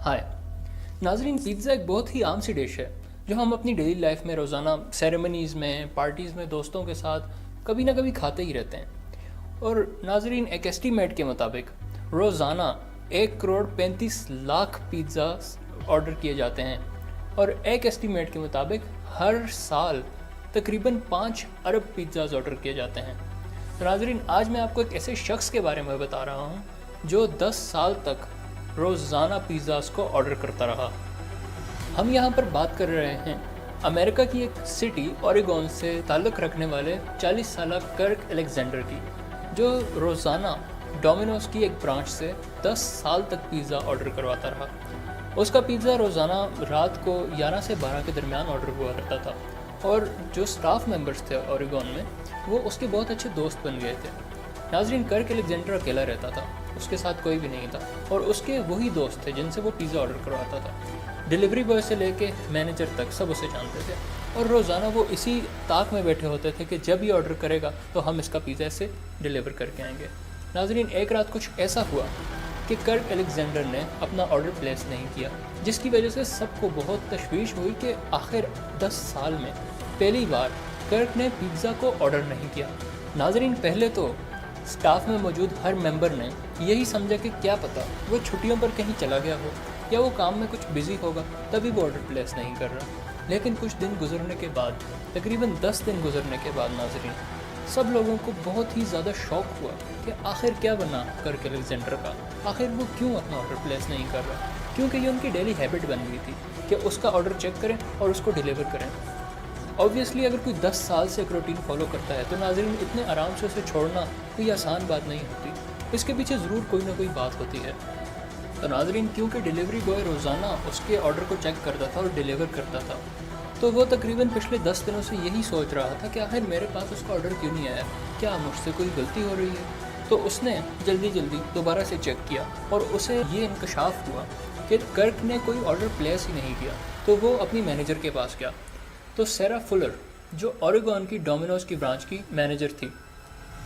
ہائے ناظرین، پیزا ایک بہت ہی عام سی ڈش ہے جو ہم اپنی ڈیلی لائف میں روزانہ سیریمنیز میں، پارٹیز میں دوستوں کے ساتھ کبھی نہ کبھی کھاتے ہی رہتے ہیں۔ اور ناظرین، ایک ایسٹیمیٹ کے مطابق روزانہ 1,35,00,000 پیزا آرڈر کیے جاتے ہیں، اور ایک ایسٹیمیٹ کے مطابق ہر سال تقریباً 5 ارب پیزاز آرڈر کیے جاتے ہیں۔ تو ناظرین، آج میں آپ کو ایک ایسے شخص کے بارے میں بتا رہا ہوں جو 10 سال تک روزانہ پیزاز کو آرڈر کرتا رہا۔ ہم یہاں پر بات کر رہے ہیں امریکہ کی ایک سٹی اوریگون سے تعلق رکھنے والے 40 سالہ کرک الیگزینڈر کی، جو روزانہ ڈومینوز کی ایک برانچ سے 10 سال تک پیزا آرڈر کرواتا رہا۔ اس کا پیزا روزانہ رات کو 11 سے 12 کے درمیان آرڈر ہوا کرتا تھا، اور جو سٹاف ممبرز تھے اوریگون میں، وہ اس کے بہت اچھے دوست بن گئے تھے۔ ناظرین، کرک الیگزینڈر اکیلا رہتا تھا، اس کے ساتھ کوئی بھی نہیں تھا، اور اس کے وہی دوست تھے جن سے وہ پیزا آرڈر کرواتا تھا۔ ڈیلیوری بوائے سے لے کے مینیجر تک سب اسے جانتے تھے، اور روزانہ وہ اسی طاق میں بیٹھے ہوتے تھے کہ جب یہ آرڈر کرے گا تو ہم اس کا پیزا اسے ڈیلیور کر کے آئیں گے۔ ناظرین، ایک رات کچھ ایسا ہوا کہ کرک الیگزینڈر نے اپنا آرڈر پلیس نہیں کیا، جس کی وجہ سے سب کو بہت تشویش ہوئی کہ آخر 10 سال میں پہلی بار کرک نے پیزا کو آرڈر نہیں کیا۔ ناظرین، پہلے تو سٹاف میں موجود ہر ممبر نے یہی سمجھا کہ کیا پتہ وہ چھٹیوں پر کہیں چلا گیا ہو، یا وہ کام میں کچھ بزی ہوگا تبھی وہ آرڈر پلیس نہیں کر رہا۔ لیکن کچھ دن گزرنے کے بعد، تقریباً 10 دن گزرنے کے بعد، ناظرین، سب لوگوں کو بہت ہی زیادہ شوق ہوا کہ آخر کیا بنا کرک الیگزینڈر کا، آخر وہ کیوں اپنا آرڈر پلیس نہیں کر رہا، کیونکہ یہ ان کی ڈیلی ہیبٹ بن گئی تھی کہ اس کا آرڈر چیک کریں اور اس کو ڈیلیور کریں۔ اوبویسلی اگر کوئی 10 سال سے ایک روٹین فالو کرتا ہے تو ناظرین، اتنے آرام سے اسے چھوڑنا کوئی آسان بات نہیں ہوتی، اس کے پیچھے ضرور کوئی نہ کوئی بات ہوتی ہے۔ تو ناظرین، کیونکہ ڈیلیوری بوائے روزانہ اس کے آرڈر کو چیک کرتا تھا اور ڈیلیور کرتا تھا، تو وہ تقریباً پچھلے 10 دنوں سے یہی سوچ رہا تھا کہ آخر میرے پاس اس کا آرڈر کیوں نہیں آیا، کیا مجھ سے کوئی غلطی ہو رہی ہے۔ تو اس نے جلدی دوبارہ سے چیک کیا، اور اسے یہ انکشاف ہوا کہ کرک نے کوئی آرڈر پلیس ہی نہیں کیا۔ تو وہ اپنی مینیجر کے پاس گیا۔ تو سیرا فلر، جو اوریگون کی ڈومینوز کی برانچ کی مینیجر تھی،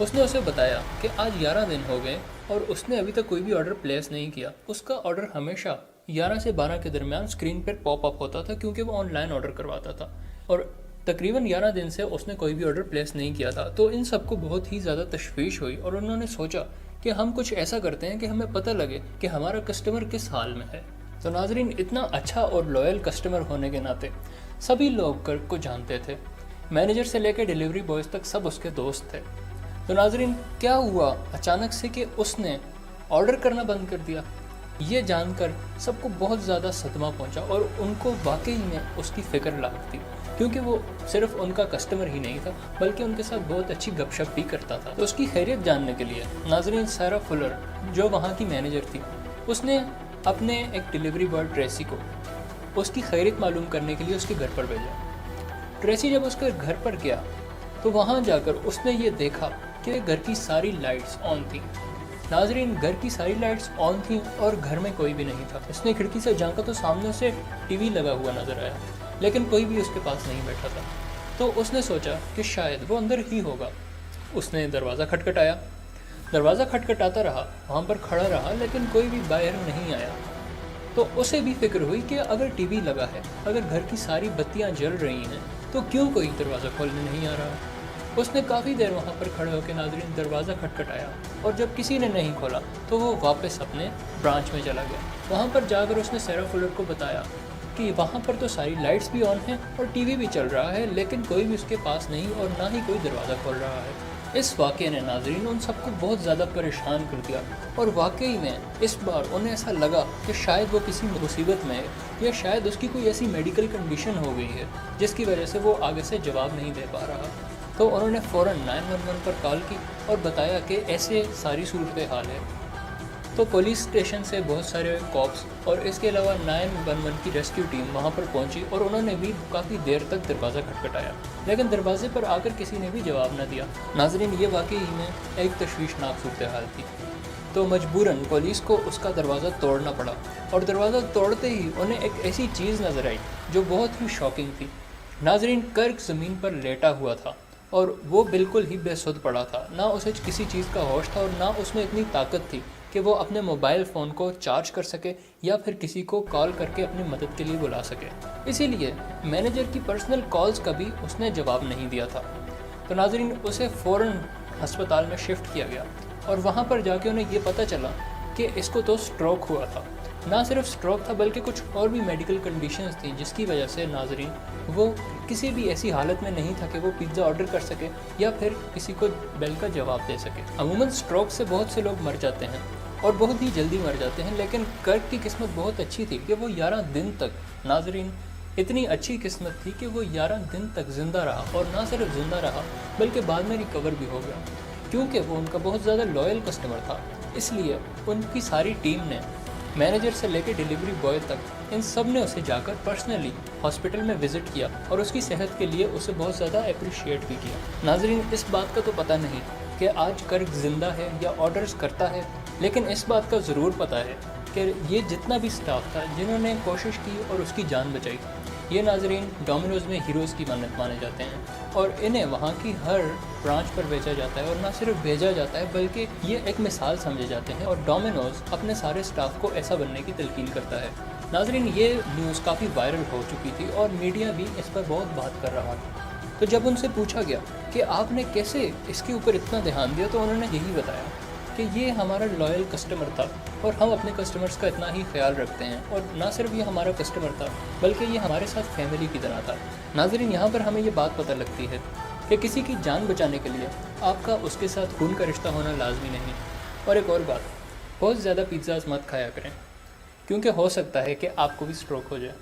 اس نے اسے بتایا کہ آج 11 دن ہو گئے اور اس نے ابھی تک کوئی بھی آرڈر پلیس نہیں کیا۔ اس کا آرڈر ہمیشہ 11 سے 12 کے درمیان اسکرین پر پاپ اپ ہوتا تھا، کیونکہ وہ آن لائن آرڈر کرواتا تھا، اور تقریباً 11 دن سے اس نے کوئی بھی آرڈر پلیس نہیں کیا تھا۔ تو ان سب کو بہت ہی زیادہ تشویش ہوئی، اور انہوں نے سوچا کہ ہم کچھ ایسا کرتے ہیں کہ ہمیں پتہ لگے کہ ہمارا کسٹمر کس حال میں ہے۔ تو ناظرین، اتنا اچھا اور لوئل کسٹمر ہونے کے ناطے سبھی لوگ کرک کو جانتے تھے، مینیجر سے لے کے ڈیلیوری بوائز تک سب اس کے دوست تھے۔ تو ناظرین، کیا ہوا اچانک سے کہ اس نے آرڈر کرنا بند کر دیا؟ یہ جان کر سب کو بہت زیادہ صدمہ پہنچا، اور ان کو واقعی میں اس کی فکر لاحق تھی، کیونکہ وہ صرف ان کا کسٹمر ہی نہیں تھا بلکہ ان کے ساتھ بہت اچھی گپ شپ بھی کرتا تھا۔ تو اس کی خیریت جاننے کے لیے ناظرین، سیرا فلر، جو وہاں کی مینیجر تھی، اس نے اپنے ایک ڈیلیوری بوائے ٹریسی کو اس کی خیریت معلوم کرنے کے لیے اس کے گھر پر بھیجا۔ ٹریسی جب اس کے گھر پر گیا تو وہاں جا کر اس نے یہ دیکھا کہ گھر کی ساری لائٹس آن تھیں۔ ناظرین، گھر کی ساری لائٹس آن تھیں اور گھر میں کوئی بھی نہیں تھا۔ اس نے کھڑکی سے جھانکا تو سامنے سے ٹی وی لگا ہوا نظر آیا، لیکن کوئی بھی اس کے پاس نہیں بیٹھا تھا۔ تو اس نے سوچا کہ شاید وہ اندر ہی ہوگا۔ اس نے دروازہ کھٹکھٹایا، دروازہ کھٹکھٹاتا رہا، وہاں پر کھڑا رہا، لیکن کوئی بھی باہر نہیں آیا۔ تو اسے بھی فکر ہوئی کہ اگر ٹی وی لگا ہے، اگر گھر کی ساری بتیاں جل رہی ہیں، تو کیوں کوئی دروازہ کھولنے نہیں آ رہا۔ اس نے کافی دیر وہاں پر کھڑے ہو کے ناظرین دروازہ کھٹکھٹایا، اور جب کسی نے نہیں کھولا تو وہ واپس اپنے برانچ میں چلا گیا۔ وہاں پر جا کر اس نے سیرا فلر کو بتایا کہ وہاں پر تو ساری لائٹس بھی آن ہیں اور ٹی وی بھی چل رہا ہے، لیکن کوئی بھی اس کے پاس نہیں، اور نہ ہی کوئی دروازہ کھول رہا ہے۔ اس واقعے نے ناظرین ان سب کو بہت زیادہ پریشان کر دیا، اور واقعی میں اس بار انہیں ایسا لگا کہ شاید وہ کسی مصیبت میں ہے، یا شاید اس کی کوئی ایسی میڈیکل کنڈیشن ہو گئی ہے جس کی وجہ سے وہ آگے سے جواب نہیں دے پا رہا۔ تو انہوں نے فوراً 911 پر کال کی اور بتایا کہ ایسے ساری صورتحال ہے۔ تو پولیس اسٹیشن سے بہت سارے کاپس اور اس کے علاوہ 911 کی ریسکیو ٹیم وہاں پر پہنچی، اور انہوں نے بھی کافی دیر تک دروازہ کھٹکھٹایا، لیکن دروازے پر آ کر کسی نے بھی جواب نہ دیا۔ ناظرین، یہ واقعی میں ایک تشویشناک صورتحال تھی۔ تو مجبوراً پولیس کو اس کا دروازہ توڑنا پڑا، اور دروازہ توڑتے ہی انہیں ایک ایسی چیز نظر آئی جو بہت ہی شاکنگ تھی۔ ناظرین، کرک زمین پر لیٹا ہوا تھا، اور وہ بالکل ہی بے سدھ پڑا تھا، نہ اسے کسی چیز کا ہوش تھا، اور نہ اس میں اتنی طاقت تھی کہ وہ اپنے موبائل فون کو چارج کر سکے یا پھر کسی کو کال کر کے اپنی مدد کے لیے بلا سکے۔ اسی لیے مینیجر کی پرسنل کالز کا بھی اس نے جواب نہیں دیا تھا۔ تو ناظرین، اسے فوراً ہسپتال میں شفٹ کیا گیا اور وہاں پر جا کے انہیں یہ پتہ چلا کہ اس کو تو سٹروک ہوا تھا۔ نہ صرف سٹروک تھا بلکہ کچھ اور بھی میڈیکل کنڈیشنز تھیں جس کی وجہ سے ناظرین وہ کسی بھی ایسی حالت میں نہیں تھا کہ وہ پیزا آرڈر کر سکے یا پھر کسی کو بیل کا جواب دے سکے۔ عموماً سٹروک سے بہت سے لوگ مر جاتے ہیں اور بہت ہی جلدی مر جاتے ہیں، لیکن کرک کی قسمت بہت اچھی تھی کہ وہ 11 دن تک، ناظرین اتنی اچھی قسمت تھی کہ وہ 11 دن تک زندہ رہا، اور نہ صرف زندہ رہا بلکہ بعد میں ریکور بھی ہو گیا، کیونکہ وہ ان کا بہت زیادہ لائل کسٹمر تھا۔ اس لیے ان کی ساری ٹیم نے، مینیجر سے لے کے ڈیلیوری بوائے تک، ان سب نے اسے جا کر پرسنلی ہاسپٹل میں وزٹ کیا اور اس کی صحت کے لیے اسے بہت زیادہ اپریشیٹ بھی کیا۔ ناظرین، اس بات کا تو پتہ نہیں کہ آج کرک زندہ ہے یا آرڈرز کرتا ہے، لیکن اس بات کا ضرور پتہ ہے کہ یہ جتنا بھی سٹاف تھا جنہوں نے کوشش کی اور اس کی جان بچائی، یہ ناظرین ڈومینوز میں ہیروز کی مانت مانے جاتے ہیں، اور انہیں وہاں کی ہر برانچ پر بھیجا جاتا ہے، اور نہ صرف بھیجا جاتا ہے بلکہ یہ ایک مثال سمجھے جاتے ہیں، اور ڈومینوز اپنے سارے سٹاف کو ایسا بننے کی تلقین کرتا ہے۔ ناظرین، یہ نیوز کافی وائرل ہو چکی تھی اور میڈیا بھی اس پر بہت بات کر رہا تھا۔ تو جب ان سے پوچھا گیا کہ آپ نے کیسے اس کے اوپر اتنا دھیان دیا، تو انہوں نے یہی بتایا کہ یہ ہمارا لائل کسٹمر تھا اور ہم اپنے کسٹمرز کا اتنا ہی خیال رکھتے ہیں، اور نہ صرف یہ ہمارا کسٹمر تھا بلکہ یہ ہمارے ساتھ فیملی کی طرح تھا۔ ناظرین، یہاں پر ہمیں یہ بات پتہ لگتی ہے کہ کسی کی جان بچانے کے لیے آپ کا اس کے ساتھ خون کا رشتہ ہونا لازمی نہیں۔ اور ایک اور بات، بہت زیادہ پیزاز مت کھایا کریں، کیونکہ ہو سکتا ہے کہ آپ کو بھی سٹروک ہو جائے۔